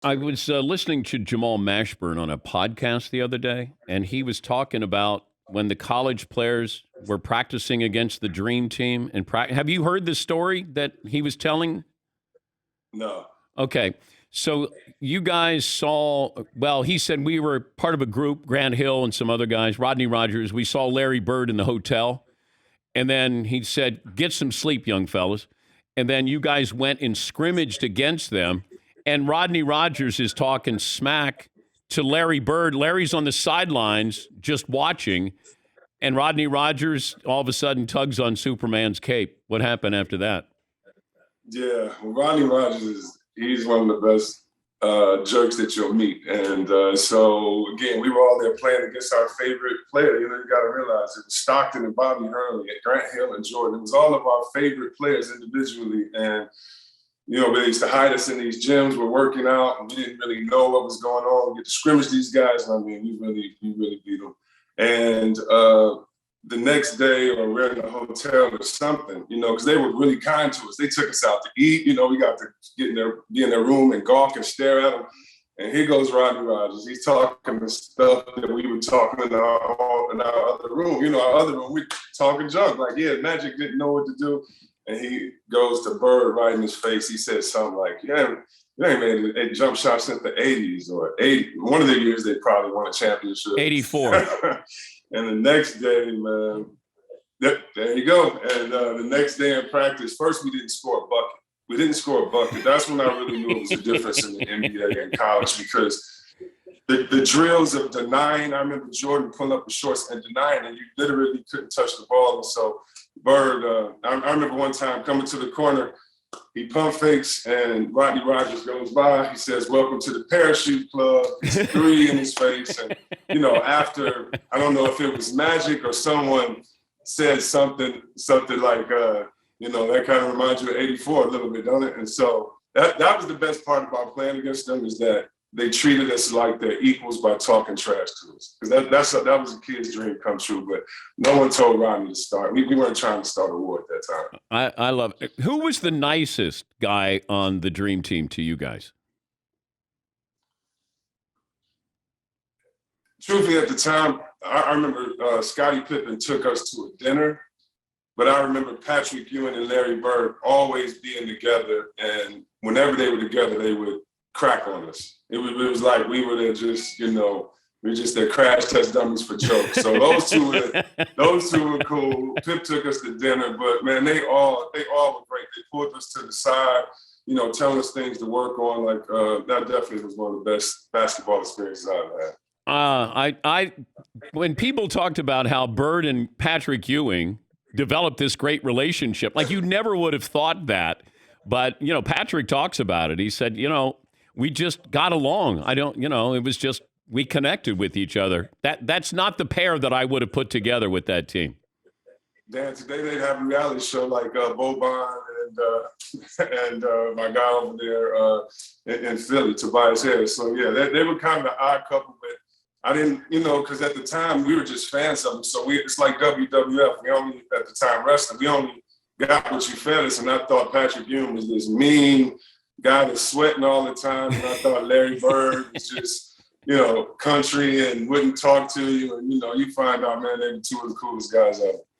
I was listening to Jamal Mashburn on a podcast the other day, and he was talking about when the college players were practicing against the Dream Team. And have you heard the story that he was telling? No. Okay. So you guys saw, well, he said we were part of a group, Grant Hill and some other guys, Rodney Rogers. We saw Larry Bird in the hotel. And then he said, get some sleep, young fellas. And then you guys went and scrimmaged against them. And Rodney Rogers is talking smack to Larry Bird. Larry's on the sidelines just watching. And Rodney Rogers all of a sudden tugs on Superman's cape. What happened after that? Yeah, well, Rodney Rogers he's one of the best jerks that you'll meet. And so, again, we were all there playing against our favorite player. You know, you got to realize it was Stockton and Bobby Hurley and Grant Hill and Jordan. It was all of our favorite players individually. And, you know, they used to hide us in these gyms. We're working out, and we didn't really know what was going on. We get to scrimmage these guys, and I mean, we really beat them. And the next day, or we're in a hotel or something, you know, because they were really kind to us. They took us out to eat. You know, we got to be in their room and gawk and stare at them. And here goes Rodney Rogers. He's talking the stuff that we were talking in our other room. You know, our other room, we talking junk. Like, yeah, Magic didn't know what to do. And he goes to Bird right in his face. He says something like, yeah, you ain't made a jump shot since the 80s or 80. One of the years they probably won a championship. 84. And the next day, man, there you go. And the next day in practice, first we didn't score a bucket. We didn't score a bucket. That's when I really knew it was a difference in the NBA and college, because the drills of denying, I remember Jordan pulling up the shorts and denying, and you literally couldn't touch the ball. And so Bird, I remember one time coming to the corner, he pump fakes and Rodney Rogers goes by. He says, "Welcome to the Parachute Club." It's a 3 in his face. And, you know, after, I don't know if it was Magic or someone said something like, you know, that kind of reminds you of 84 a little bit, don't it? And so that was the best part about playing against them, is that they treated us like they're equals by talking trash to us. Because that was a kid's dream come true. But no one told Rodney to start. We weren't trying to start a war at that time. I love it. Who was the nicest guy on the Dream Team to you guys? Truthfully, at the time, I remember Scottie Pippen took us to a dinner. But I remember Patrick Ewing and Larry Bird always being together. And whenever they were together, they would crack on us. It was like we were there just, you know, we were just their crash test dummies for jokes. So those two were cool. Pip took us to dinner, but man, they all were great. They pulled us to the side, you know, telling us things to work on. Like that definitely was one of the best basketball experiences I've had. When people talked about how Bird and Patrick Ewing developed this great relationship, like you never would have thought that. But, you know, Patrick talks about it. He said, you know, we just got along. It was just, we connected with each other. That's not the pair that I would have put together with that team. Dan, today they'd have a reality show like Boban and my guy over there in Philly, Tobias Harris. So, yeah, they were kind of an odd couple, but I didn't, you know, because at the time we were just fans of them. So it's like WWF. We only, at the time, wrestling, we only got what you fed us. And I thought Patrick Ewing was this mean guy that's sweating all the time. And I thought Larry Bird was just, you know, country and wouldn't talk to you. And, you know, you find out, man, they were two of the coolest guys ever.